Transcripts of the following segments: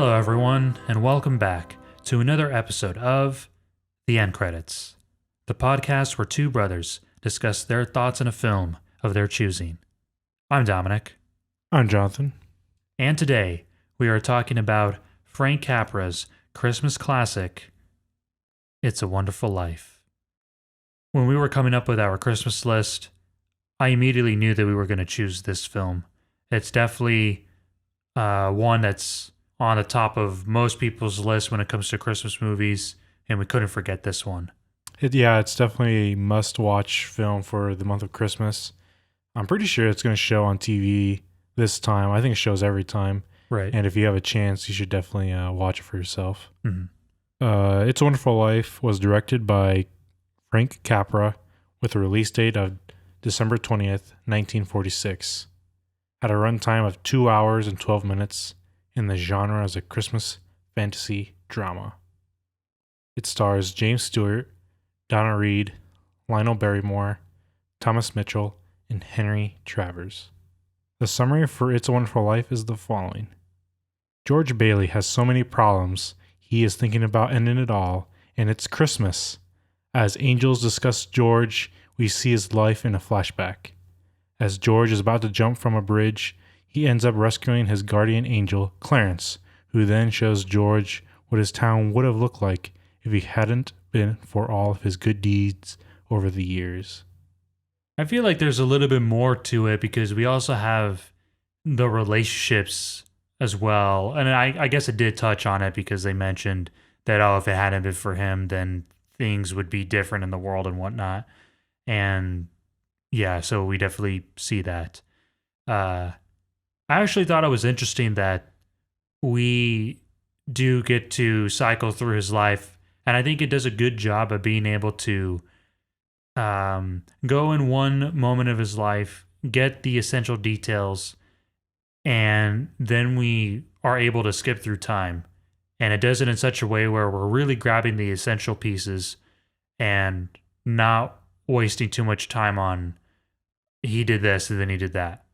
Hello, everyone, and welcome back to another episode of The End Credits, the podcast where two brothers discuss their thoughts on a film of their choosing. I'm Dominic. I'm Jonathan. And today we are talking about Frank Capra's Christmas classic, It's a Wonderful Life. When we were coming up with our Christmas list, I immediately knew that we were going to choose this film. It's definitely one that's on the top of most people's list when it comes to Christmas movies, and we couldn't forget this one. It's definitely a must-watch film for the month of Christmas. I'm pretty sure it's going to show on TV this time. I think it shows every time. Right. And if you have a chance, you should definitely watch it for yourself. Mm-hmm. It's a Wonderful Life was directed by Frank Capra with a release date of December 20th, 1946. Had a runtime of 2 hours and 12 minutes. In the genre as a Christmas fantasy drama. It stars James Stewart, Donna Reed, Lionel Barrymore, Thomas Mitchell, and Henry Travers. The summary for It's a Wonderful Life is the following. George Bailey has so many problems, he is thinking about ending it all, and it's Christmas. As angels discuss George, we see his life in a flashback. As George is about to jump from a bridge, he ends up rescuing his guardian angel, Clarence, who then shows George what his town would have looked like if he hadn't been for all of his good deeds over the years. I feel like there's a little bit more to it because we also have the relationships as well. And I guess it did touch on it because they mentioned that, if it hadn't been for him, then things would be different in the world and whatnot. And yeah, so we definitely see that. I actually thought it was interesting that we do get to cycle through his life, and I think it does a good job of being able to go in one moment of his life, get the essential details, and then we are able to skip through time. And it does it in such a way where we're really grabbing the essential pieces and not wasting too much time on he did this and then he did that.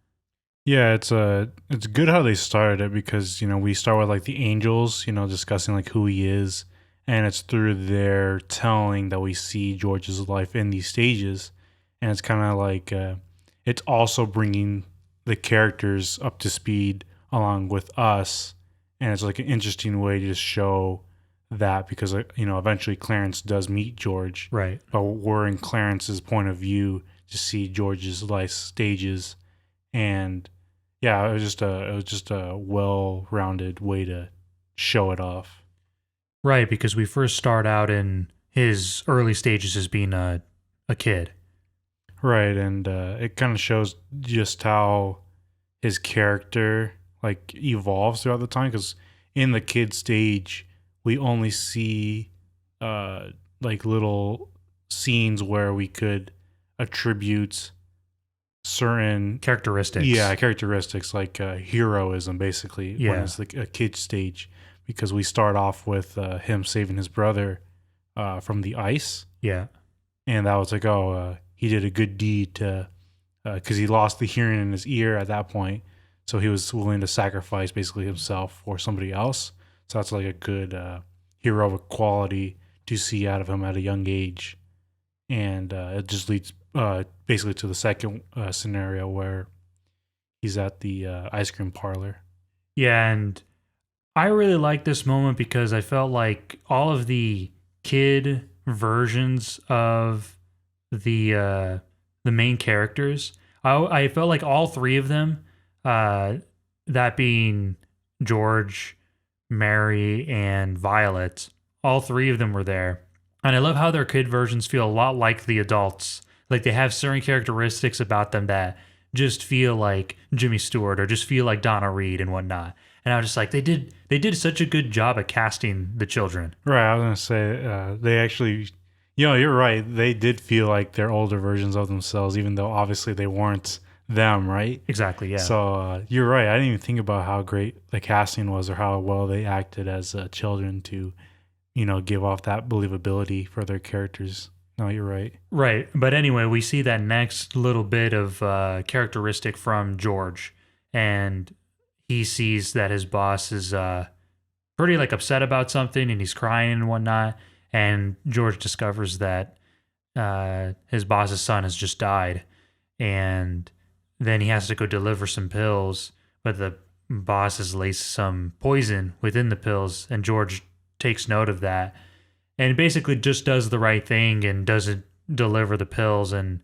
Yeah, it's good how they started it because, we start with like the angels, discussing like who he is, and it's through their telling that we see George's life in these stages, and it's kind of like it's also bringing the characters up to speed along with us, and it's like an interesting way to just show that because eventually Clarence does meet George, right? But we're in Clarence's point of view to see George's life stages, and yeah, it was just a well-rounded way to show it off. Right, because we first start out in his early stages as being a kid. Right, and it kind of shows just how his character like evolves throughout the time. Because in the kid stage, we only see like little scenes where we could attribute certain characteristics like heroism basically when it's like a kid stage, because we start off with him saving his brother from the ice, and that was like he did a good deed to because he lost the hearing in his ear at that point, so he was willing to sacrifice basically himself for somebody else. So that's like a good heroic quality to see out of him at a young age, and it just leads basically to the second scenario where he's at the ice cream parlor. Yeah, and I really like this moment because I felt like all of the kid versions of the main characters, I felt like all three of them, that being George, Mary, and Violet, all three of them were there. And I love how their kid versions feel a lot like the adults. Like they have certain characteristics about them that just feel like Jimmy Stewart or just feel like Donna Reed and whatnot. And I was just like, they did such a good job at casting the children. Right, I was gonna say they actually, you're right. They did feel like they're older versions of themselves, even though obviously they weren't them, right? Exactly, yeah. So you're right. I didn't even think about how great the casting was or how well they acted as children to, give off that believability for their characters. No, you're right. Right. But anyway, we see that next little bit of characteristic from George, and he sees that his boss is pretty like upset about something, and he's crying and whatnot. And George discovers that his boss's son has just died, and then he has to go deliver some pills, but the boss has laced some poison within the pills, and George takes note of that and basically just does the right thing and doesn't deliver the pills, and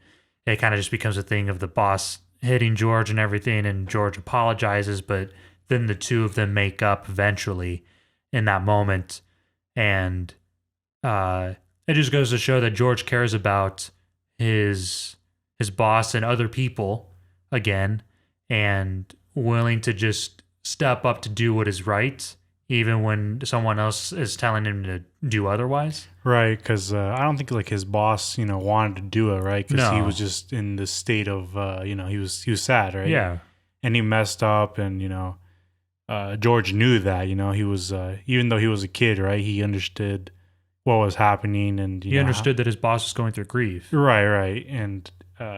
it kind of just becomes a thing of the boss hitting George and everything, and George apologizes, but then the two of them make up eventually in that moment, and uh, it just goes to show that George cares about his his boss and other people again, and willing to just step up to do what is right, even when someone else is telling him to do otherwise. Right, because I don't think like his boss, wanted to do it, right? Because he No. was just in this state of, he was sad, right? Yeah. And he messed up, and George knew that, he was even though he was a kid, right? He understood what was happening, and He understood that his boss was going through grief. right, and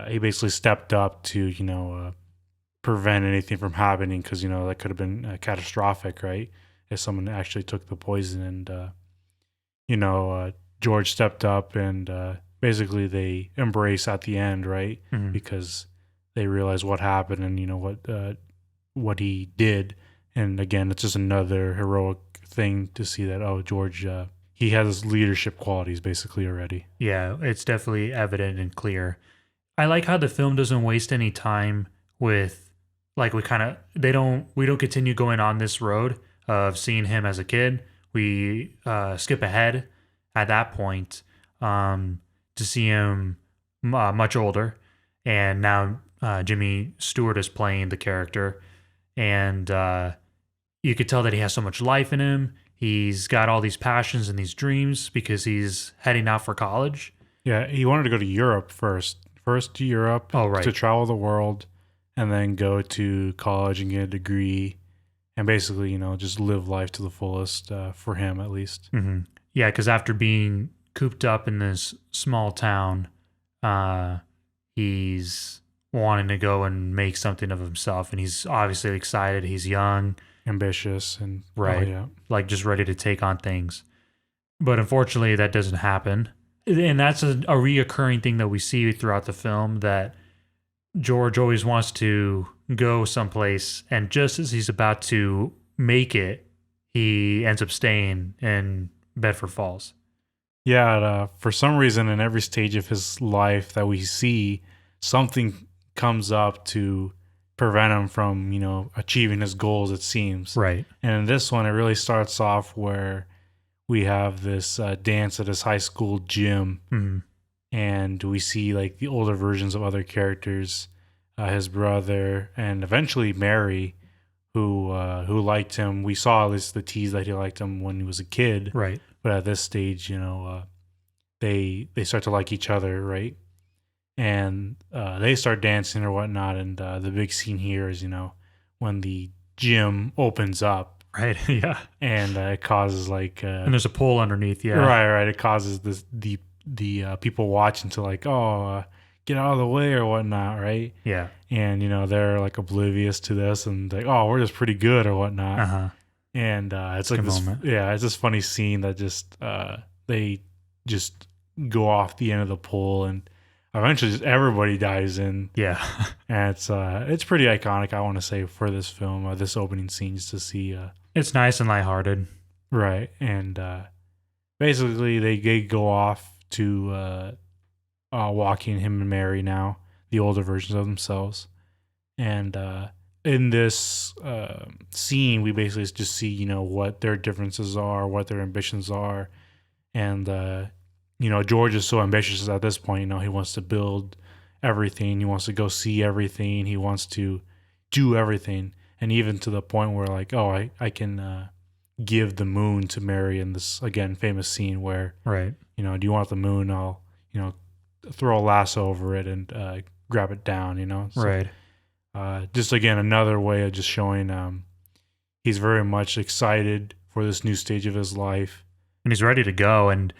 he basically stepped up to, prevent anything from happening because that could have been catastrophic, right? If someone actually took the poison, and George stepped up, and basically they embrace at the end, right? Mhm. Because they realize what happened, and what he did, and again, it's just another heroic thing to see that George, he has leadership qualities basically already. Yeah, it's definitely evident and clear. I like how the film doesn't waste any time with like we don't continue going on this road of seeing him as a kid. We skip ahead at that point to see him much older, and now Jimmy Stewart is playing the character, and you could tell that he has so much life in him. He's got all these passions and these dreams because he's heading out for college. Yeah, he wanted to go to Europe first to Europe Oh, right. to travel the world, and then go to college and get a degree, and basically, just live life to the fullest, for him at least. Mm-hmm. Yeah, because after being cooped up in this small town, uh, he's wanting to go and make something of himself, and he's obviously excited. He's young, Ambitious, and right? yeah. Like just ready to take on things. But unfortunately, that doesn't happen. And that's a reoccurring thing that we see throughout the film, that George always wants to go someplace, and just as he's about to make it, he ends up staying in Bedford Falls. Yeah, for some reason, in every stage of his life that we see, something comes up to prevent him from, achieving his goals, it seems. Right. And in this one, it really starts off where we have this dance at his high school gym, Mm-hmm. and we see like the older versions of other characters, his brother, and eventually Mary, who liked him. We saw at least the tease that he liked him when he was a kid, Right. but at this stage, they start to like each other, right? And they start dancing or whatnot. And the big scene here is, when the gym opens up, Right. Yeah. and it causes like And there's a pole underneath. Yeah. right. It causes the people watching to like, get out of the way or whatnot, right? Yeah. And they're like oblivious to this, and like, we're just pretty good or whatnot. Uh huh. And it's like Good this, moment. yeah, it's this funny scene that just they just go off the end of the pole, and eventually just everybody dives in, Yeah. and it's pretty iconic, I want to say, for this film, this opening scene, just to see, It's nice and lighthearted. right, and basically they go off to walking, him and Mary now, the older versions of themselves, and in this scene, we basically just see, what their differences are, what their ambitions are. And, George is so ambitious at this point. He wants to build everything. He wants to go see everything. He wants to do everything. And even to the point where, like, I can give the moon to Mary in this, again, famous scene where, Right. do you want the moon? I'll, throw a lasso over it and grab it down, So, Right. just again another way of just showing he's very much excited for this new stage of his life. And he's ready to go. And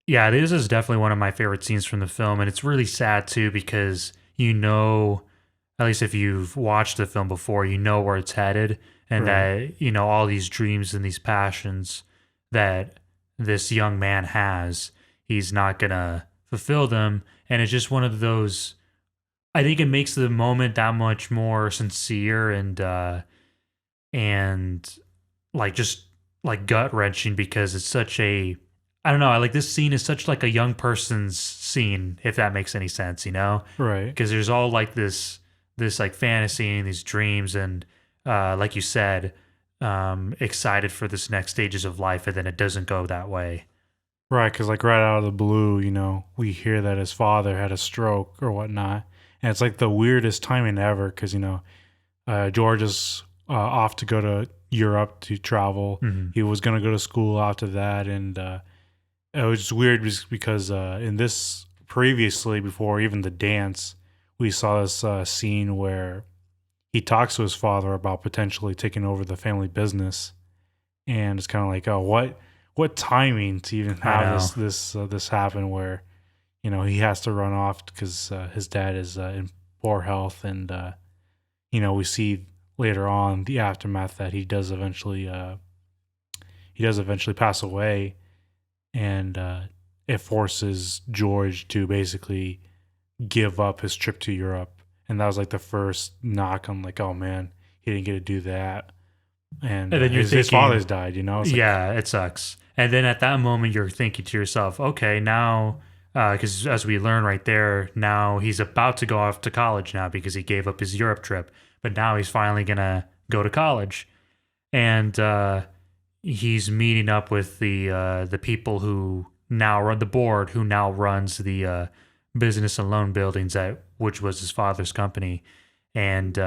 yeah, this is definitely one of my favorite scenes from the film. And it's really sad too, because at least if you've watched the film before, you know where it's headed. and Right. that, you know, all these dreams and these passions that this young man has, he's not gonna fulfill them. And it's just one of those, I think it makes the moment that much more sincere and like just like gut wrenching because it's such a, I don't know, I like this scene is such like a young person's scene, if that makes any sense, you know? Right. Because there's all like this like fantasy and these dreams and like you said, excited for this next stages of life, and then it doesn't go that way. Right, because like right out of the blue, we hear that his father had a stroke or whatnot, and it's like the weirdest timing ever. Because George is off to go to Europe to travel. Hmm. He was gonna go to school after that, and it was just weird just because in this previously before even the dance, we saw this scene where he talks to his father about potentially taking over the family business, and it's kind of like, oh, what timing to even I have know. this happen where he has to run off because his dad is in poor health, and we see later on the aftermath that he does eventually pass away, and it forces George to basically give up his trip to Europe, and that was like the first knock on like, oh man, he didn't get to do that, and And then you're his thinking, father's died. It's like, yeah, it sucks. And then at that moment, you're thinking to yourself, okay, now, because as we learn right there, now he's about to go off to college now because he gave up his Europe trip, but now he's finally gonna go to college, and he's meeting up with the people who now run the board, who now runs the business and loan buildings at which was his father's company, and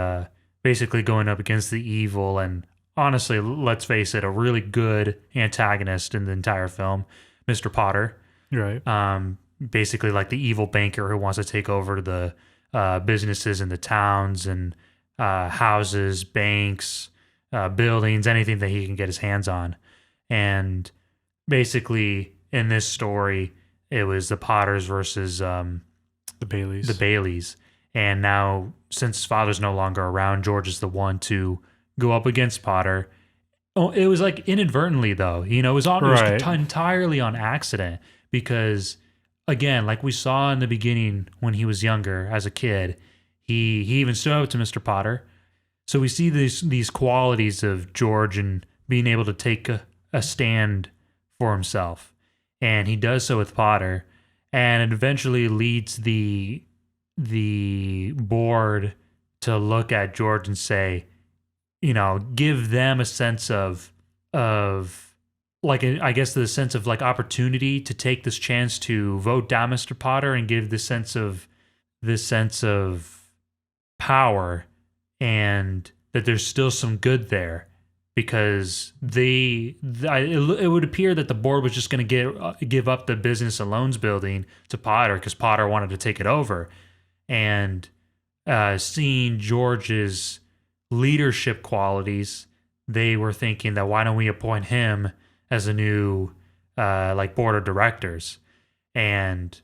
basically going up against the evil and honestly, let's face it, a really good antagonist in the entire film, Mr. Potter. right. Basically, like the evil banker who wants to take over the businesses in the towns and houses, banks, buildings, anything that he can get his hands on. And basically, in this story, it was the Potters versus The the Baileys. Baileys. And now, since his father's no longer around, George is the one to go up against Potter. Oh, it was like inadvertently though. It was Right. entirely on accident because again, like we saw in the beginning when he was younger as a kid, he even stood up to Mr. Potter. So we see these qualities of George and being able to take a stand for himself. And he does so with Potter, and it eventually leads the board to look at George and say, give them a sense of like I guess the sense of like opportunity to take this chance to vote down Mr. Potter and give this sense of power and that there's still some good there because it would appear that the board was just going to give up the business and loans building to Potter because Potter wanted to take it over, and seeing George's leadership qualities, they were thinking that why don't we appoint him as a new like board of directors, and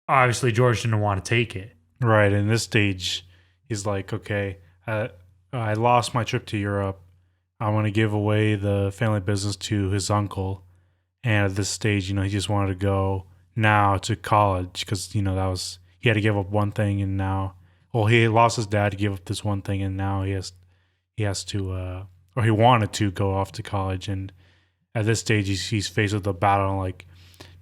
obviously George didn't want to take it. Right. In this stage, he's like, okay, I lost my trip to Europe. I want to give away the family business to his uncle. And at this stage, he just wanted to go now to college because, he had to give up one thing, and now, well, he lost his dad to give up this one thing, and now he has to, or he wanted to go off to college. And at this stage, he's faced with a battle like,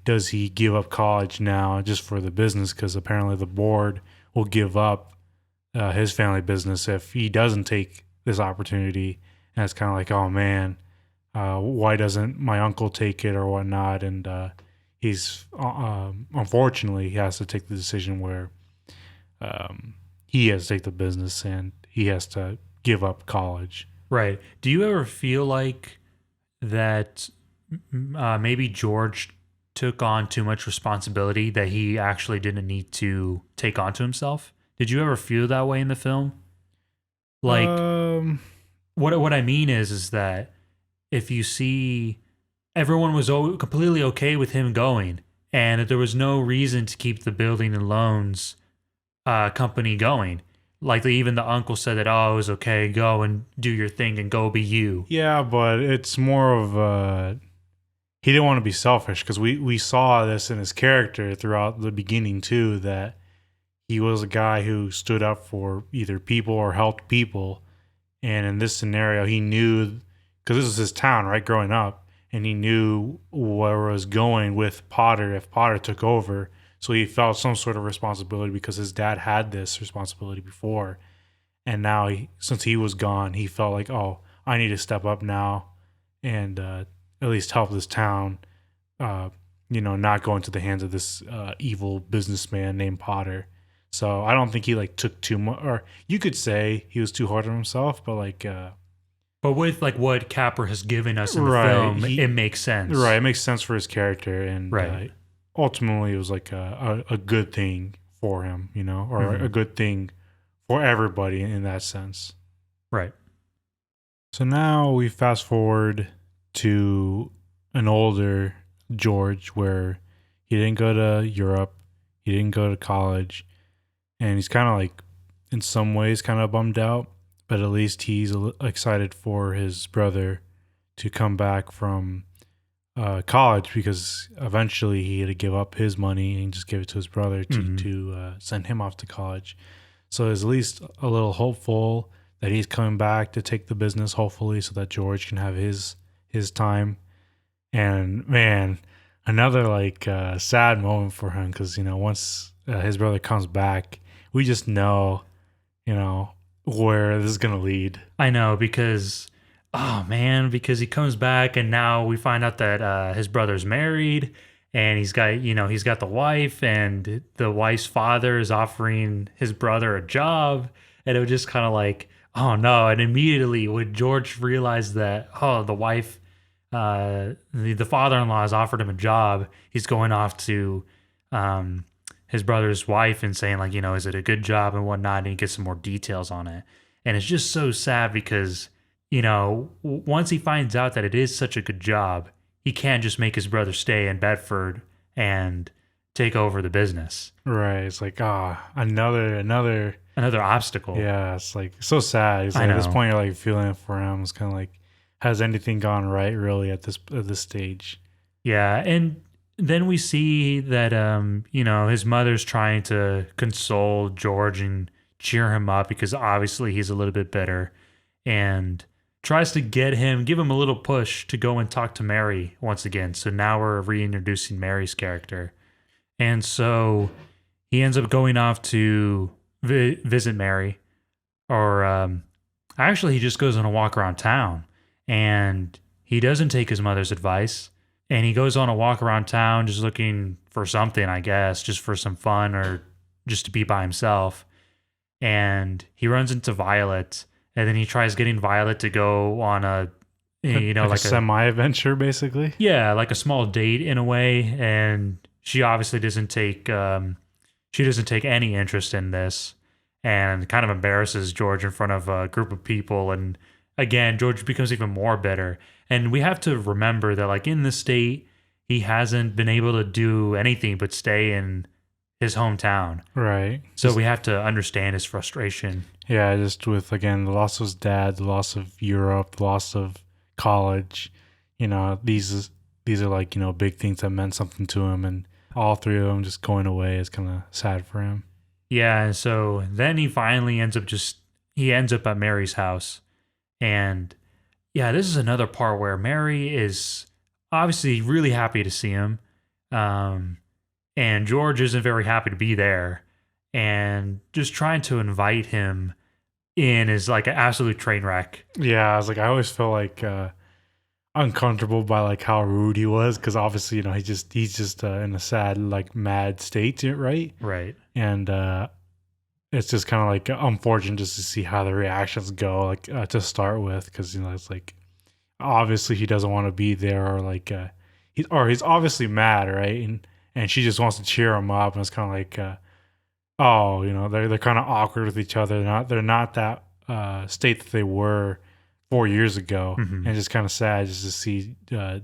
does he give up college now just for the business? Because apparently the board will give up his family business if he doesn't take this opportunity. And it's kind of like, oh man, why doesn't my uncle take it or whatnot? And he's unfortunately he has to take the decision where he has to take the business and he has to give up college. Right. Do you ever feel like that maybe George took on too much responsibility that he actually didn't need to take onto himself? Did you ever feel that way in the film? Like Um, what I mean is that if you see everyone was completely okay with him going and that there was no reason to keep the building and loans company going. Like even the uncle said that, oh, it was okay, go and do your thing and go be you. Yeah, but it's more of he didn't want to be selfish because we saw this in his character throughout the beginning too, that he was a guy who stood up for either people or helped people. And in this scenario, he knew, because this was his town, right, growing up, and he knew where it was going with Potter if Potter took over. So he felt some sort of responsibility because his dad had this responsibility before. And now, since he was gone, he felt like, oh, I need to step up now and at least help this town, not go into the hands of this evil businessman named Potter. So I don't think he like took too much, or you could say he was too hard on himself, but like, But with like what Capra has given us in the right, film, it makes sense. right, it makes sense for his character, and Right. ultimately it was like a good thing for him, or a good thing for everybody in that sense. Right. So now we fast forward to an older George where he didn't go to Europe, he didn't go to college, and he's kind of like, in some ways, kind of bummed out, but at least he's excited for his brother to come back from college because eventually he had to give up his money and just give it to his brother to send him off to college. So he's at least a little hopeful that he's coming back to take the business, hopefully, so that George can have his time. And man, another like sad moment for him because once his brother comes back, we just know, where this is gonna lead. I know because, oh man, because he comes back and now we find out that his brother's married and he's got the wife, and the wife's father is offering his brother a job, and it was just kind of like, oh no. And immediately when George realized that, oh, the wife, the father-in-law has offered him a job, he's going off to his brother's wife and saying like, is it a good job and whatnot, and he gets some more details on it. And it's just so sad because, once he finds out that it is such a good job, he can't just make his brother stay in Bedford and take over the business. Right. It's like, another obstacle. Yeah, it's like so sad. It's like at this point you're like feeling it for him. It's kind of like, has anything gone right really at this stage? Yeah, and then we see that his mother's trying to console George and cheer him up because obviously he's a little bit bitter, and tries to give him a little push to go and talk to Mary once again. So now we're reintroducing Mary's character. And so he ends up going off to visit Mary, or actually he just goes on a walk around town, and he doesn't take his mother's advice, and he goes on a walk around town just looking for something, I guess, just for some fun or just to be by himself. And he runs into Violet, and then he tries getting Violet to go on a like a semi-adventure, basically. Yeah, like a small date in a way, and she obviously doesn't take any interest in this, and kind of embarrasses George in front of a group of people. And again, George becomes even more bitter. And we have to remember that, like, in the state, he hasn't been able to do anything but stay in his hometown. Right. So we have to understand his frustration. Yeah, just with, again, the loss of his dad, the loss of Europe, the loss of college, these are like, big things that meant something to him, and all three of them just going away is kind of sad for him. Yeah, and so then he finally ends up at Mary's house. And yeah, this is another part where Mary is obviously really happy to see him. And George isn't very happy to be there, and just trying to invite him in is like an absolute train wreck. Yeah, I was like, I always felt like uncomfortable by like how rude he was, because obviously he's just in a sad, like, mad state, right? Right. And it's just kind of like unfortunate just to see how the reactions go, like to start with, because it's like obviously he doesn't want to be there, or like he's obviously mad, right? And she just wants to cheer him up, and it's kind of like they're kind of awkward with each other. They're not that state that they were 4 years ago, and it's just kind of sad just to see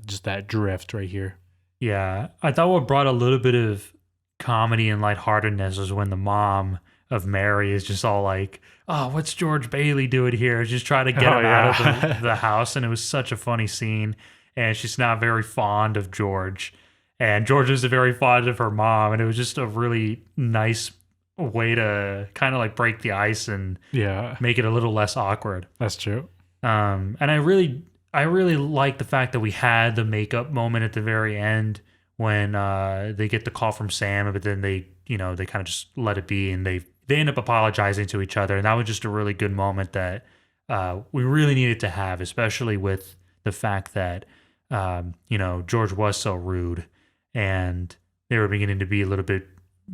just that drift right here. Yeah, I thought what brought a little bit of comedy and lightheartedness was when the mom of Mary is just all like, "Oh, what's George Bailey doing here?" Just trying to get Oh him out of yeah. the house, and it was such a funny scene. And she's not very fond of George, and George is very fond of her mom, and it was just a really nice way to kind of like break the ice and Yeah, make it a little less awkward. that's true. And I really like the fact that we had the makeup moment at the very end when they get the call from Sam, but then they, they kind of just let it be, and they end up apologizing to each other, and that was just a really good moment that we really needed to have, especially with the fact that George was so rude, and they were beginning to be a little bit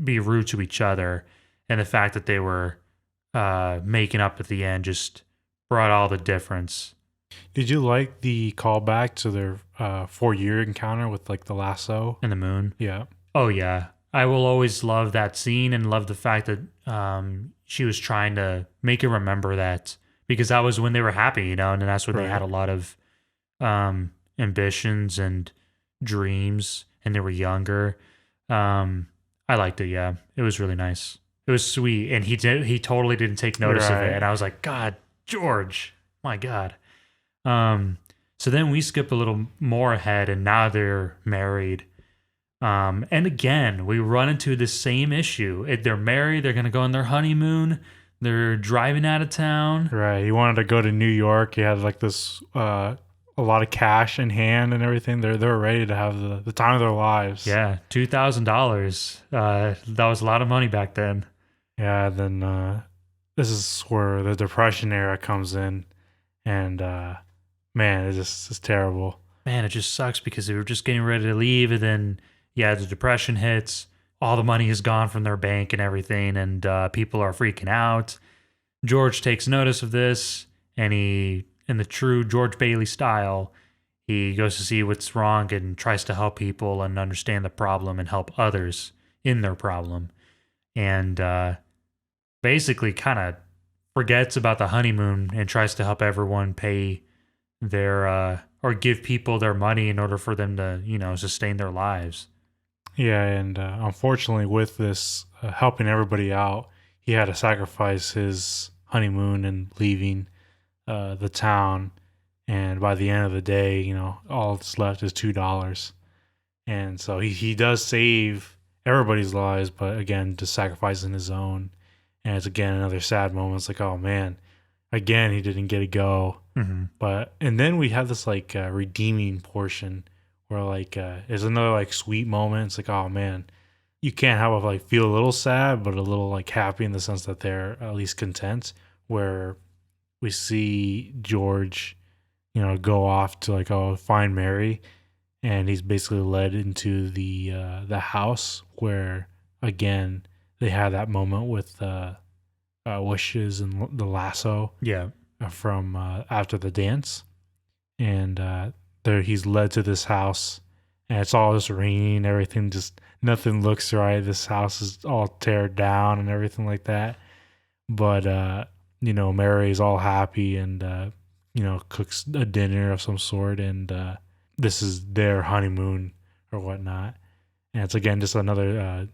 be rude to each other, and the fact that they were making up at the end just brought all the difference. Did you like the callback to their 4-year encounter with like the lasso? In the moon. Yeah, Oh yeah, I will always love that scene and love the fact that she was trying to make him remember that, because that was when they were happy, and that's when they had right. a lot of ambitions and dreams, and they were younger. I liked it. Yeah, it was really nice. It was sweet, and he totally didn't take notice of it, Right. and I was like, God, George, my God. Um, so then we skip a little more ahead, and now they're married. And again, we run into the same issue. They're married, they're going to go on their honeymoon, they're driving out of town. Right. He wanted to go to New York. He had like this a lot of cash in hand and everything. They were ready to have the time of their lives. Yeah, $2,000. That was a lot of money back then. Yeah, then this is where the depression era comes in, and man, it's terrible. Man, it just sucks because they were just getting ready to leave, and then yeah, the depression hits. All the money is gone from their bank and everything, and people are freaking out. George takes notice of this, and he, in the true George Bailey style, he goes to see what's wrong and tries to help people and understand the problem and help others in their problem. And basically, kind of forgets about the honeymoon and tries to help everyone pay their or give people their money in order for them to, sustain their lives. Yeah, and unfortunately, with this helping everybody out, he had to sacrifice his honeymoon and leaving the town. And by the end of the day, all that's left is $2. And so he does save everybody's lives, but again, just sacrificing his own. And it's again another sad moment. It's like, oh man, again he didn't get to go. Mm-hmm. But and then we have this like redeeming portion where like there's another like sweet moment. It's like, oh man, you can't help but like feel a little sad, but a little like happy in the sense that they're at least content. Where we see George, go off to like find Mary, and he's basically led into the house where again they had that moment with Wishes and the lasso Yeah. from after the dance, and there he's led to this house, and it's all just raining, everything just nothing looks right. This house is all teared down and everything like that. But Mary's all happy and cooks a dinner of some sort, and this is their honeymoon or whatnot. And it's again just another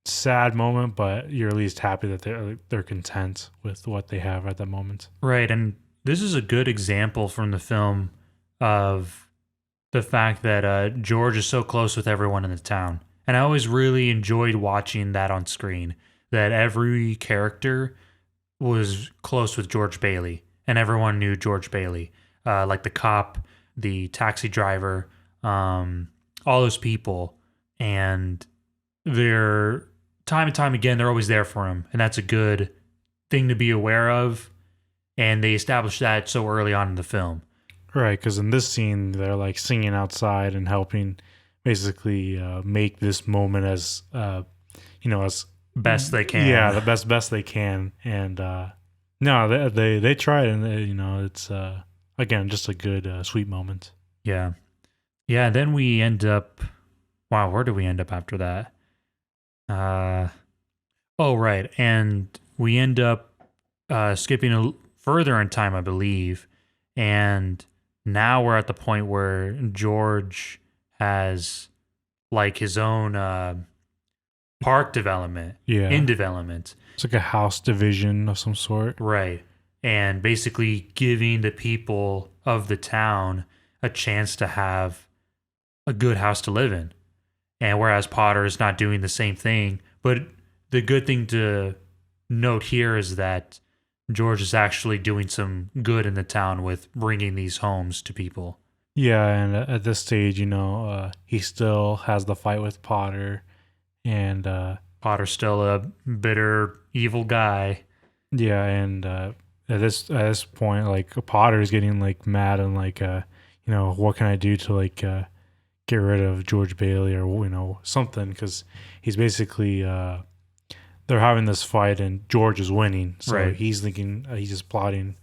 sad moment, but you're at least happy that they're content with what they have at the moment. Right. And this is a good example from the film of the fact that George is so close with everyone in the town. And I always really enjoyed watching that on screen, that every character was close with George Bailey and everyone knew George Bailey. Like the cop, the taxi driver, all those people. And they're time and time again, they're always there for him. And that's a good thing to be aware of. And they established that so early on in the film. Right, because in this scene they're like singing outside and helping basically make this moment as as Best they can. yeah, the best they can. And no, they tried, and it's again just a good sweet moment. Yeah. Yeah. Then we end up. Wow, where do we end up after that? Oh, right. And we end up skipping further in time, I believe. And now we're at the point where George has like his own park development in Yeah. development. It's like a house division of some sort. Right. And basically giving the people of the town a chance to have a good house to live in. And whereas Potter is not doing the same thing, but the good thing to note here is that George is actually doing some good in the town with bringing these homes to people. Yeah, and at this stage, he still has the fight with Potter, and Potter's still a bitter, evil guy. yeah, and at this point, like Potter's getting like mad and like what can I do to like get rid of George Bailey or something, because he's basically they're having this fight and George is winning, so Right. he's thinking he's just plotting.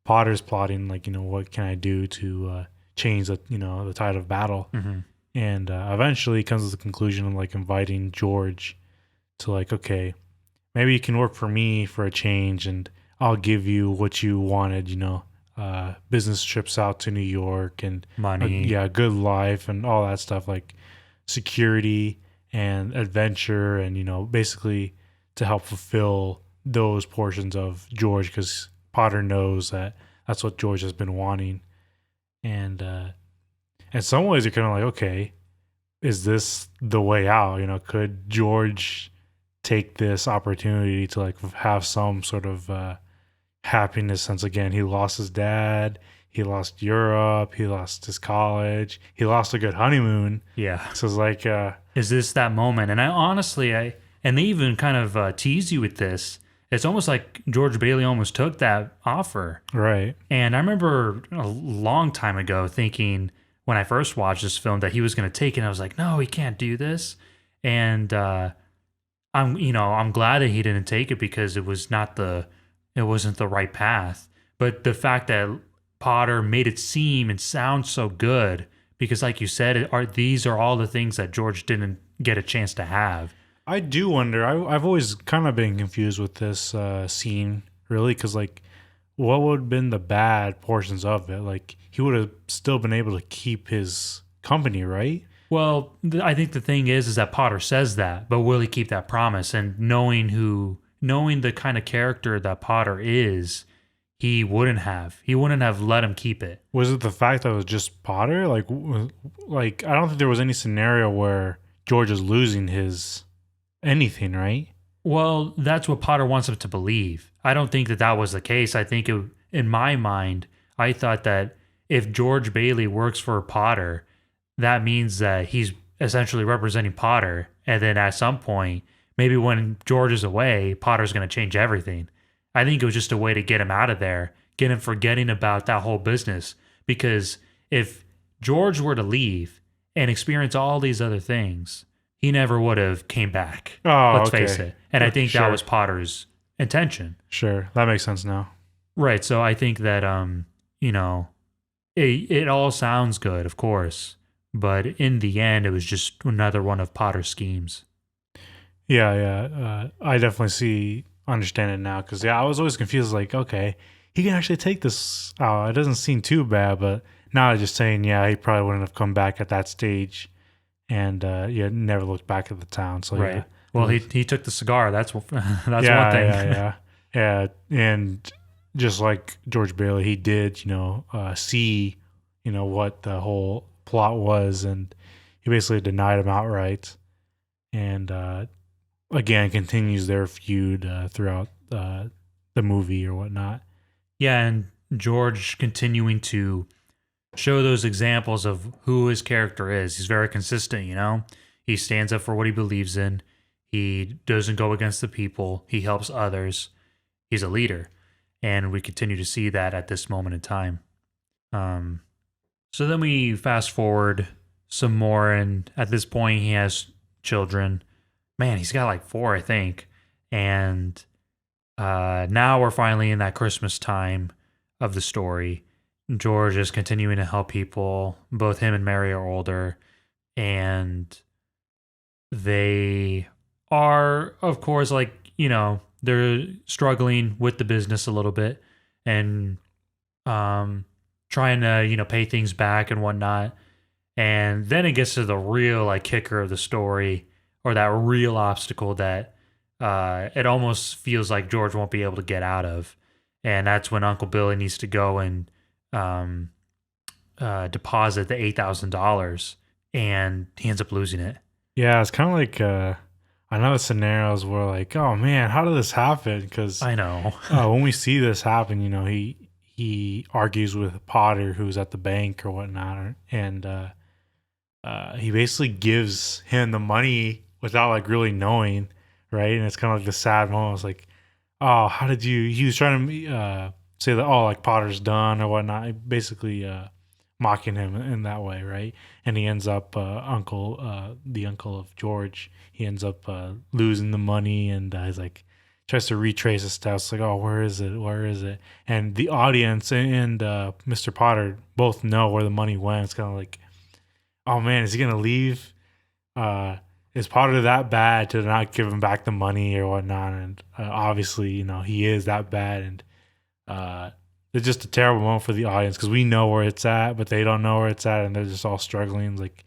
Potter's plotting like what can I do to change the tide of battle, Hmm. and eventually he comes to the conclusion of like inviting George to like, okay, maybe you can work for me for a change, and I'll give you what you wanted, business trips out to New York and Money. yeah, good life and all that stuff, like security and adventure, and basically to help fulfill those portions of George, because Potter knows that that's what George has been wanting, and in some ways you're kind of like, okay, is this the way out? Could George take this opportunity to like have some sort of happiness, since again he lost his dad, he lost Europe, he lost his college, he lost a good honeymoon. Yeah. So it's like Is this that moment? And I honestly, and they even kind of tease you with this. It's almost like George Bailey almost took that offer. right. And I remember a long time ago thinking when I first watched this film that he was going to take it. And I was like, no, he can't do this. And I'm glad that he didn't take it because it wasn't the right path. But the fact that Potter made it seem and sound so good, because like you said, these are all the things that George didn't get a chance to have. I do wonder. I've always kind of been confused with this scene, really, because like, what would have been the bad portions of it? Like, he would have still been able to keep his company, right? Well, I think the thing is that Potter says that, but will he keep that promise? And knowing the kind of character that Potter is, he wouldn't have let him keep it. Was it the fact that it was just Potter? Like I don't think there was any scenario where George is losing his anything, right? Well, that's what Potter wants him to believe. I don't think that that was the case. In my mind, I thought that if George Bailey works for Potter, that means that he's essentially representing Potter. And then at some point, maybe when George is away, Potter's going to change everything. I think it was just a way to get him out of there, get him forgetting about that whole business. Because if George were to leave and experience all these other things, he never would have came back. Oh, Let's face okay. it. And I think that Sure. was Potter's intention. Sure. That makes sense now. Right. So I think that you know, it all sounds good, of course, but in the end it was just another one of Potter's schemes. Yeah, yeah. I definitely understand it now, because yeah, I was always confused. Like, okay, he can actually take this. Oh, it doesn't seem too bad, but now I'm just saying, yeah, he probably wouldn't have come back at that stage, and yeah, never looked back at the town. So yeah, Right. Well, he took the cigar. That's that's yeah, one thing. yeah, and just like George Bailey, he did, see, what the whole plot was, and he basically denied him outright, and again continues their feud throughout the movie or whatnot. Yeah, and George continuing to show those examples of who his character is. He's very consistent, you know? He stands up for what he believes in. He doesn't go against the people. He helps others. He's a leader. And we continue to see that at this moment in time. Um, so then we fast forward some more, and at this point, he has children. Man, he's got like four, I think. And now we're finally in that Christmas time of the story. George is continuing to help people. Both him and Mary are older, and they are, of course, like, they're struggling with the business a little bit and trying to, pay things back and whatnot. And then it gets to the real like kicker of the story or that real obstacle that it almost feels like George won't be able to get out of. And that's when Uncle Billy needs to go and um, deposit the $8,000, and he ends up losing it. Yeah, it's kind of like I know the scenarios where like, oh man, how did this happen? Because I know. when we see this happen, he argues with Potter, who's at the bank or whatnot, and he basically gives him the money without like really knowing, right? And it's kind of like the sad moment. It's like, oh, how did you? He was trying to say that, oh, like Potter's done or whatnot, basically mocking him in that way, right? And he ends up the uncle of George. He ends up losing the money, and he's like tries to retrace his steps. Like, oh, where is it? Where is it? And the audience and Mr. Potter both know where the money went. It's kind of like, oh man, is he gonna leave? Is Potter that bad to not give him back the money or whatnot? And obviously, he is that bad, and it's just a terrible moment for the audience because we know where it's at, but they don't know where it's at, and they're just all struggling. Like,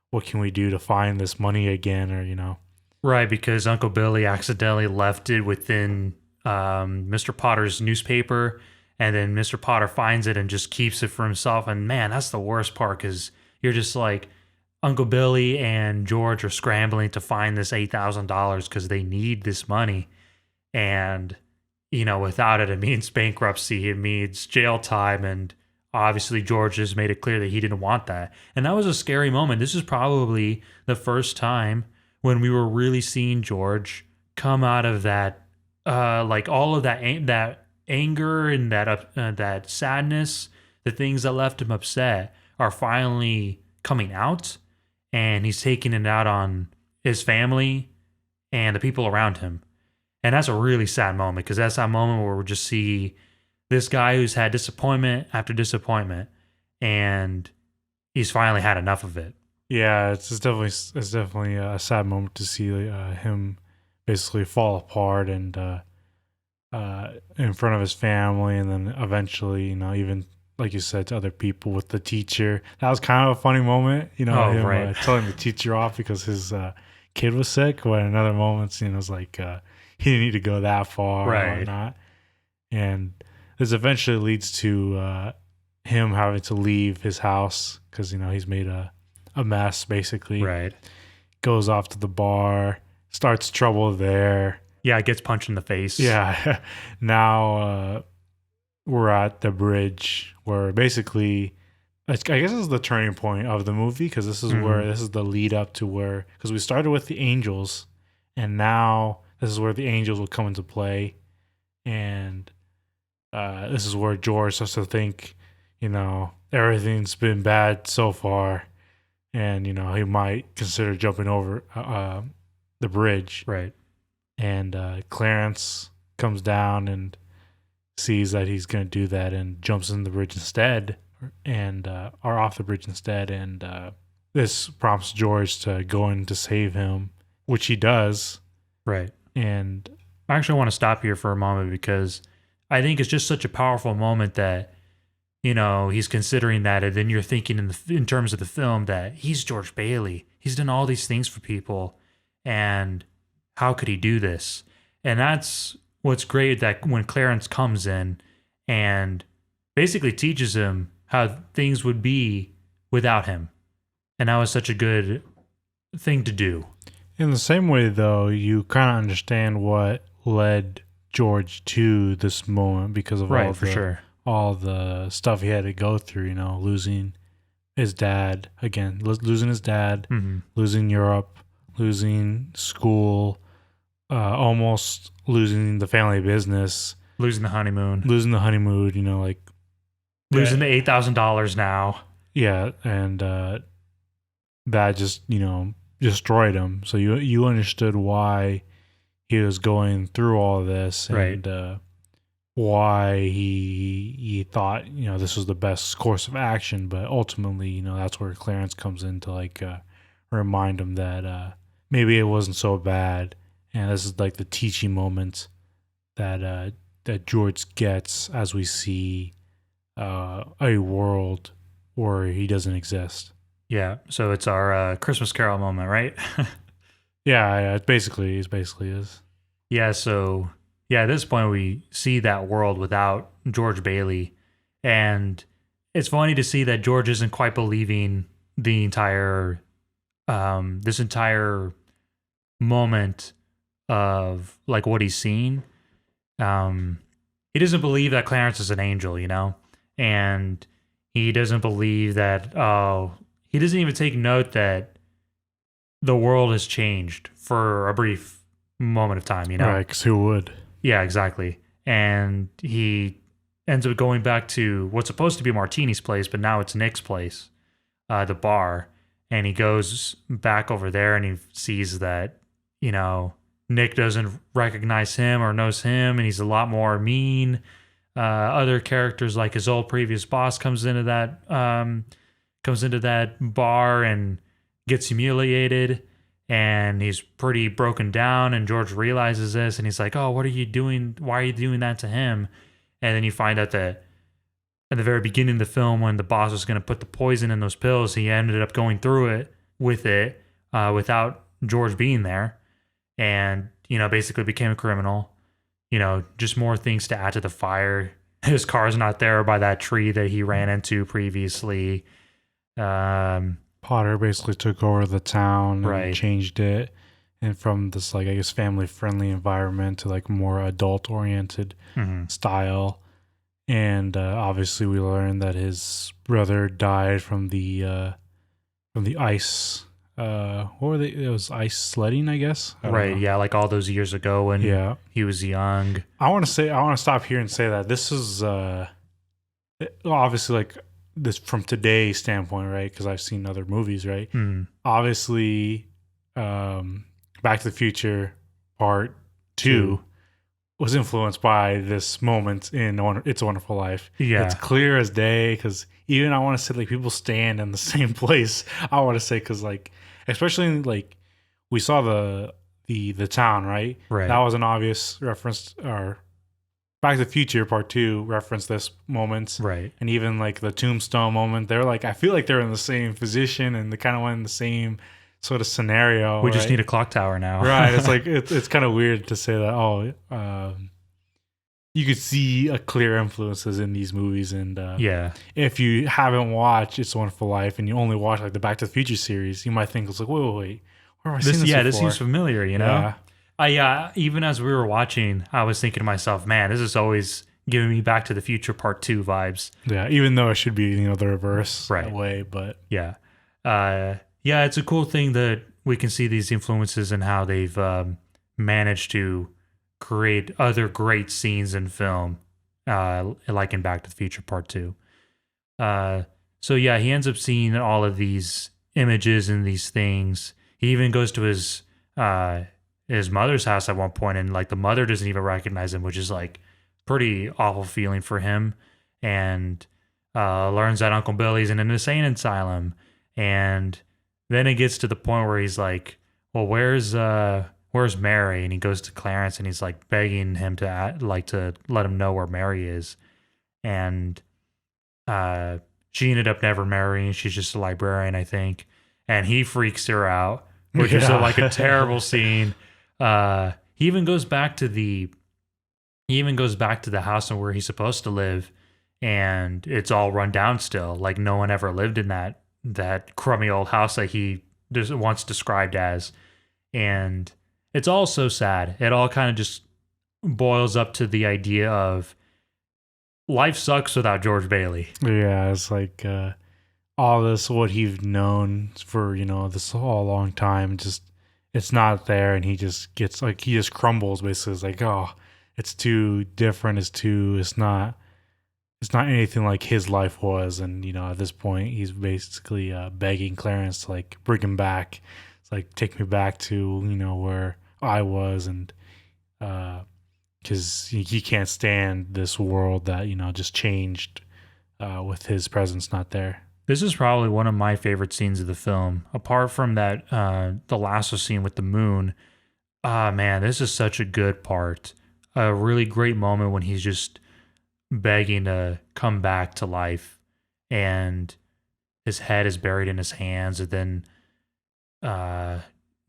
what can we do to find this money again? Or Right, because Uncle Billy accidentally left it within Mr. Potter's newspaper, and then Mr. Potter finds it and just keeps it for himself. And man, that's the worst part, because you're just like, Uncle Billy and George are scrambling to find this $8,000 because they need this money. And, without it, it means bankruptcy, it means jail time. And obviously, George has made it clear that he didn't want that. And that was a scary moment. This is probably the first time when we were really seeing George come out of that, like all of that, that anger and that sadness, the things that left him upset are finally coming out, and he's taking it out on his family and the people around him. And that's a really sad moment, because that's that moment where we just see this guy who's had disappointment after disappointment, and he's finally had enough of it. yeah, it's definitely a sad moment to see him basically fall apart and in front of his family, and then eventually, even like you said, to other people with the teacher. That was kind of a funny moment, Oh, him right. telling the teacher off because his kid was sick. But in other moments, it's like he didn't need to go that far or Right. whatnot. And this eventually leads to him having to leave his house because he's made a mess. Basically, Right. goes off to the bar, starts trouble there. Yeah, it gets punched in the face. Yeah. Now we're at the bridge where basically, I guess this is the turning point of the movie, because this is where this is the lead up to where, because we started with the angels, and now this is where the angels will come into play, and this is where George starts to think, everything's been bad so far, and he might consider jumping over the bridge. Right. And Clarence comes down and sees that he's going to do that and jumps in the bridge instead, and or off the bridge instead. And this prompts George to go in to save him, which he does. Right. And I actually want to stop here for a moment, because I think it's just such a powerful moment that, he's considering that, and then you're thinking in terms of the film that he's George Bailey. He's done all these things for people, and how could he do this? And that's what's great, that when Clarence comes in and basically teaches him how things would be without him. And that was such a good thing to do. in the same way, though, you kind of understand what led George to this moment because of Right, for sure. all the stuff he had to go through, losing his dad again, losing his dad, losing Europe, losing school, almost losing the family business, Losing the honeymoon. losing the honeymoon, like Losing the $8,000 now. yeah, and that just destroyed him. So you understood why he was going through all this, and why he thought this was the best course of action. But ultimately, that's where Clarence comes in to like remind him that maybe it wasn't so bad, and this is like the teaching moment that that George gets as we see a world where he doesn't exist. Yeah, so it's our Christmas Carol moment, right? Yeah, it basically is. Yeah, so yeah, at this point we see that world without George Bailey, and it's funny to see that George isn't quite believing the entire this entire moment of like what he's seen. Um, he doesn't believe that Clarence is an angel, you know, and he doesn't believe that. Oh, he doesn't even take note that the world has changed for a brief moment of time, you know. Right, because who would? Yeah, exactly. And he ends up going back to what's supposed to be Martini's place, but now it's Nick's place, the bar. And he goes back over there and he sees that, you know, Nick doesn't recognize him or knows him, and he's a lot more mean. Other characters like his old previous boss comes into that bar and gets humiliated, and he's pretty broken down, and George realizes this and he's like, oh, what are you doing, why are you doing that to him? And then you find out that at the very beginning of the film, when the boss was going to put the poison in those pills, he ended up going through it without George being there, and you know, basically became a criminal. You know, just more things to add to the fire. His car's not there by that tree that he ran into previously. Potter basically took over the town and Right. changed it, and from this like I guess family friendly environment to like more adult oriented Mhm. style. And obviously, we learned that his brother died from the ice. What were they? It was ice sledding, I guess. I don't Right. know. Yeah. Like all those years ago when Yeah. he was young. I want to stop here and say that this is obviously like this from today's standpoint, right? Because I've seen other movies, right? Mm. Obviously, Back to the Future Part Two was influenced by this moment in It's a Wonderful Life. Yeah. It's clear as day because even I want to say like people stand in the same place. I want to say because like especially like we saw the town, right? Right. That was an obvious reference. Or Back to the Future Part Two referenced this moment, Right. and even like the tombstone moment. They're like I feel like they're in the same position and they kind of went in the same sort of scenario. We just right? need a clock tower now. Right. It's like it's kind of weird to say that. You could see a clear influences in these movies, and Yeah. if you haven't watched It's a Wonderful Life and you only watch like the Back to the Future series, you might think it's like, wait, where have I seen this This before? seems familiar, you know? Yeah, even as we were watching, I was thinking to myself, man, this is always giving me Back to the Future Part 2 vibes. Yeah, even though it should be the reverse Right. way, but Yeah. Yeah, it's a cool thing that we can see these influences and how they've managed to create other great scenes in film, like in Back to the Future Part 2. So yeah, he ends up seeing all of these images and these things. He even goes to his mother's house at one point, and like the mother doesn't even recognize him, which is like pretty awful feeling for him. And learns that Uncle Billy's in an insane asylum, and then it gets to the point where he's like, "Well, where's Mary?" And he goes to Clarence and he's like begging him to let him know where Mary is, and she ended up never marrying. She's just a librarian, I think, and he freaks her out, which is like a terrible scene. He even goes back to the house where he's supposed to live, and it's all run down still. Like no one ever lived in that crummy old house that he just once described as. And it's all so sad. It all kind of just boils up to the idea of life sucks without George Bailey. yeah, it's like all this what he's known for this whole long time, just it's not there, and he just gets like he just crumbles basically. It's like, oh, it's too different, it's not anything like his life was. And at this point he's basically begging Clarence to like bring him back. It's like, take me back to where I was, and because he can't stand this world that just changed with his presence not there. This is probably one of my favorite scenes of the film, apart from that the lasso scene with the moon. Ah, man, this is such a good part. A really great moment when he's just begging to come back to life, and his head is buried in his hands, and then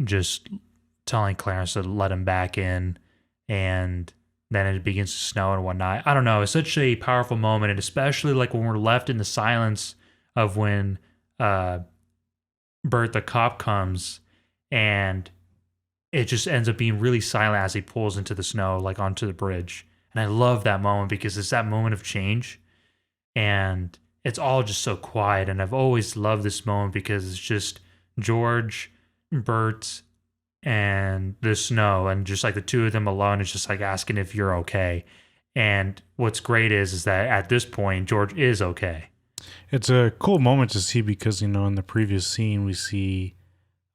just telling Clarence to let him back in, and then it begins to snow and whatnot. I don't know. It's such a powerful moment, and especially like when we're left in the silence of when uh, Bert the cop comes, and it just ends up being really silent as he pulls into the snow, like onto the bridge. And I love that moment because it's that moment of change, and it's all just so quiet. And I've always loved this moment because it's just George, Bert, and the snow, and just like the two of them alone is just like asking if you're okay. And what's great is that at this point George is okay. It's a cool moment to see because, you know, in the previous scene, we see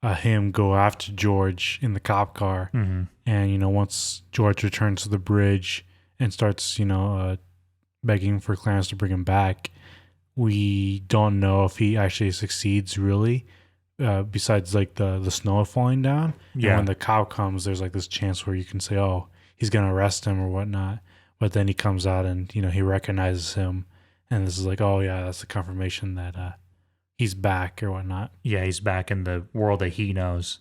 him go after George in the cop car. Mm-hmm. And, you know, once George returns to the bridge and starts, you know, begging for Clarence to bring him back, we don't know if he actually succeeds really, besides like the snow falling down. Yeah. And when the cop comes, there's like this chance where you can say, oh, he's going to arrest him or whatnot. But then he comes out and, you know, he recognizes him. And this is like, oh, yeah, that's the confirmation that he's back or whatnot. Yeah, he's back in the world that he knows.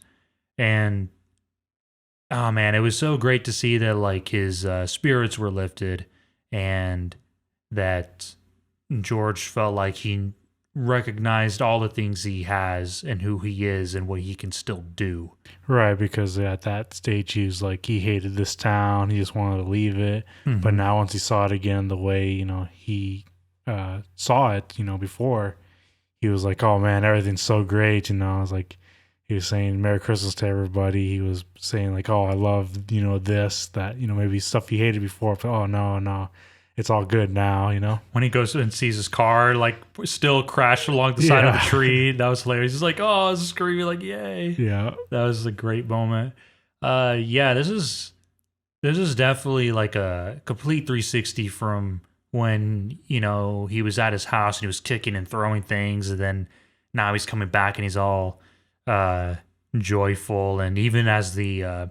And oh man, it was so great to see that like his spirits were lifted, and that George felt like he recognized all the things he has and who he is and what he can still do. Right, because at that stage he was like, he hated this town, he just wanted to leave it. Mm-hmm. But now once he saw it again the way, you know, he saw it, you know, before, he was like, oh man, everything's so great, you know. I was like, he was saying Merry Christmas to everybody. He was saying like, oh, I love, you know, this, that, you know, maybe stuff he hated before, but oh no, it's all good now, you know. When he goes and sees his car like still crashed along the side of a tree, that was hilarious. He's like, oh, screaming like, yay. Yeah. That was a great moment. Yeah, this is definitely like a complete 360 from when, you know, he was at his house and he was kicking and throwing things, and then now he's coming back and he's all joyful. And even as the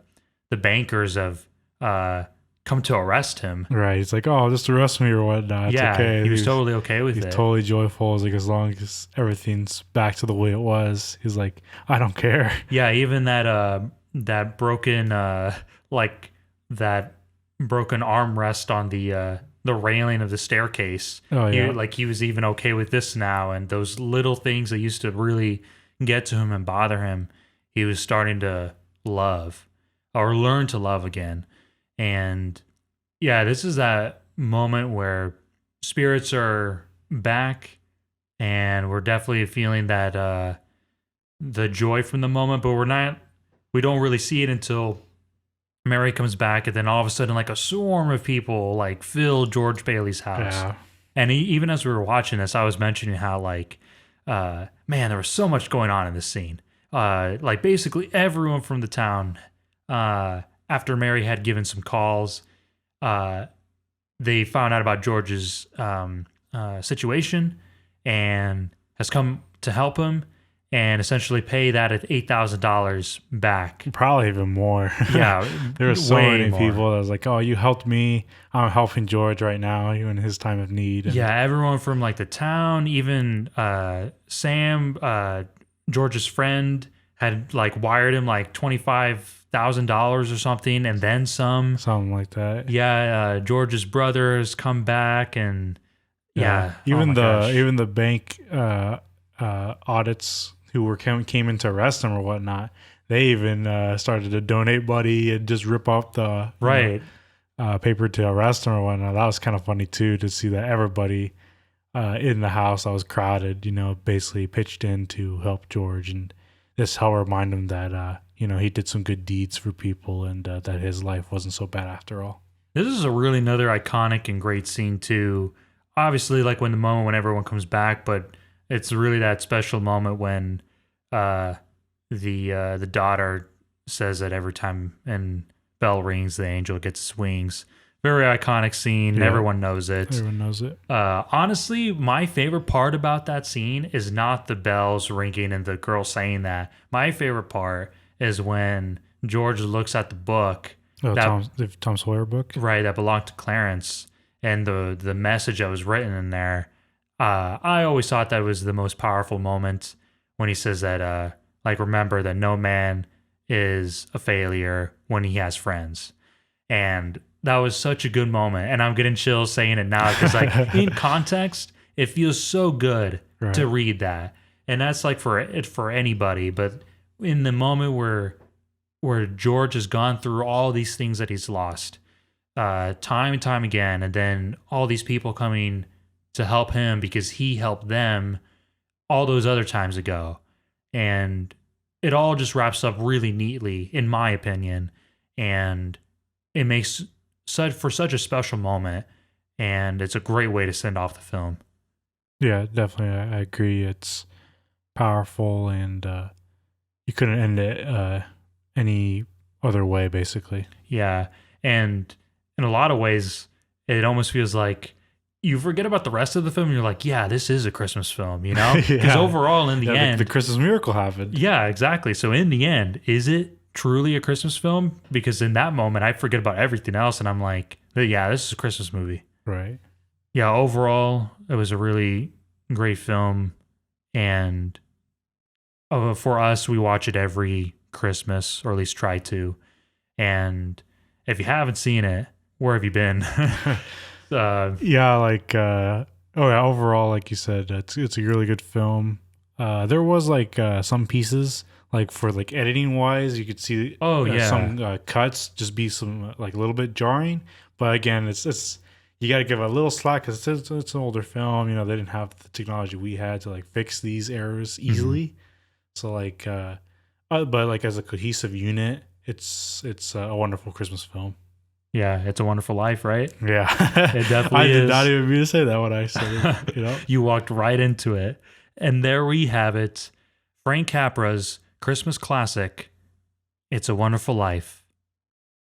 bankers have come to arrest him, Right. He's like, oh, just arrest me or whatnot. It's yeah, okay. he was totally okay with He's it. totally joyful. He's like, as long as everything's back to the way it was, he's like, I don't care. Yeah, even that broken like that broken armrest on the railing of the staircase. Oh yeah. He was even okay with this now, and those little things that used to really get to him and bother him, he was starting to love or learn to love again. And yeah, this is that moment where spirits are back, and we're definitely feeling that the joy from the moment, but we don't really see it until Mary comes back, and then all of a sudden like a swarm of people like fill George Bailey's house. Yeah. And even as we were watching this, I was mentioning how like man, there was so much going on in this scene. Like basically everyone from the town, after Mary had given some calls, they found out about George's situation and has come to help him and essentially pay that at $8,000 back. Probably even more. Yeah, there were so way many more. people that was like, oh, you helped me. I'm helping George right now, even in his time of need. And Yeah, everyone from like the town, even Sam, George's friend, had like wired him like $25,000 or something, and then some. something like that. Yeah, George's brother has come back, and yeah, Even oh my gosh. even the bank audits who came in to arrest him or whatnot, they even started to donate money and just rip off the Right. paper to arrest him or whatnot. That was kind of funny too, to see that everybody in the house that was crowded, you know, basically pitched in to help George, and this helped remind him that you know, he did some good deeds for people, and that his life wasn't so bad after all. This is a really another iconic and great scene too. Obviously, like when the moment when everyone comes back, but it's really that special moment when the daughter says that every time and bell rings, the angel gets wings. Very iconic scene. Yeah. Everyone knows it. Everyone knows it. Honestly, my favorite part about that scene is not the bells ringing and the girl saying that. My favorite part is when George looks at the book. Oh, that, the Tom Sawyer book? Right, that belonged to Clarence, and the message that was written in there. I always thought that was the most powerful moment when he says that, like, remember that no man is a failure when he has friends. And that was such a good moment. And I'm getting chills saying it now because, like, in context, it feels so good Right. to read that. And that's like for anybody. But in the moment where George has gone through all these things that he's lost, time and time again, and then all these people coming to help him because he helped them all those other times ago. And it all just wraps up really neatly, in my opinion. And it makes such a special moment. And it's a great way to send off the film. Yeah, definitely. I agree. It's powerful, and you couldn't end it any other way, basically. Yeah. And in a lot of ways, it almost feels like you forget about the rest of the film. And you're like, yeah, this is a Christmas film, you know? Because Yeah. overall, in the end, the Christmas miracle happened. yeah, exactly. So in the end, is it truly a Christmas film? Because in that moment, I forget about everything else, and I'm like, yeah, this is a Christmas movie. Right. Yeah, overall, it was a really great film, and for us, we watch it every Christmas, or at least try to. And if you haven't seen it, where have you been? Yeah, like overall, like you said, it's a really good film. There was like some pieces, like for like editing wise, you could see some cuts just be some like a little bit jarring. But again, it's you got to give a little slack because it's an older film. You know, they didn't have the technology we had to like fix these errors easily. So like, but like as a cohesive unit, it's a wonderful Christmas film. Yeah, It's a Wonderful Life, right? Yeah, It definitely I did is. not even mean to say that when I said it. You know, You walked right into it. And there we have it. Frank Capra's Christmas classic, It's a Wonderful Life.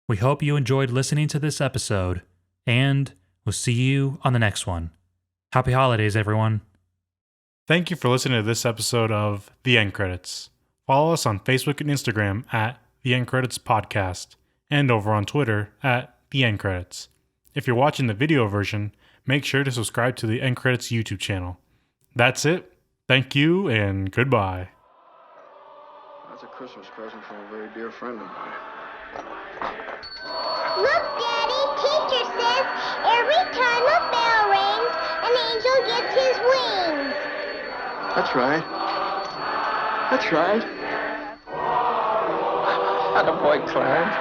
We hope you enjoyed listening to this episode, and we'll see you on the next one. Happy holidays, everyone. thank you for listening to this episode of The End Credits. Follow us on Facebook and Instagram at The End Credits Podcast, and over on Twitter at The End Credits. If you're watching the video version, make sure to subscribe to the End Credits YouTube channel. That's it. Thank you and goodbye. That's a Christmas present from a very dear friend of mine. Look, Daddy, teacher says every time a bell rings, an angel gets his wings. That's right. That's right. Attaboy, Clarence.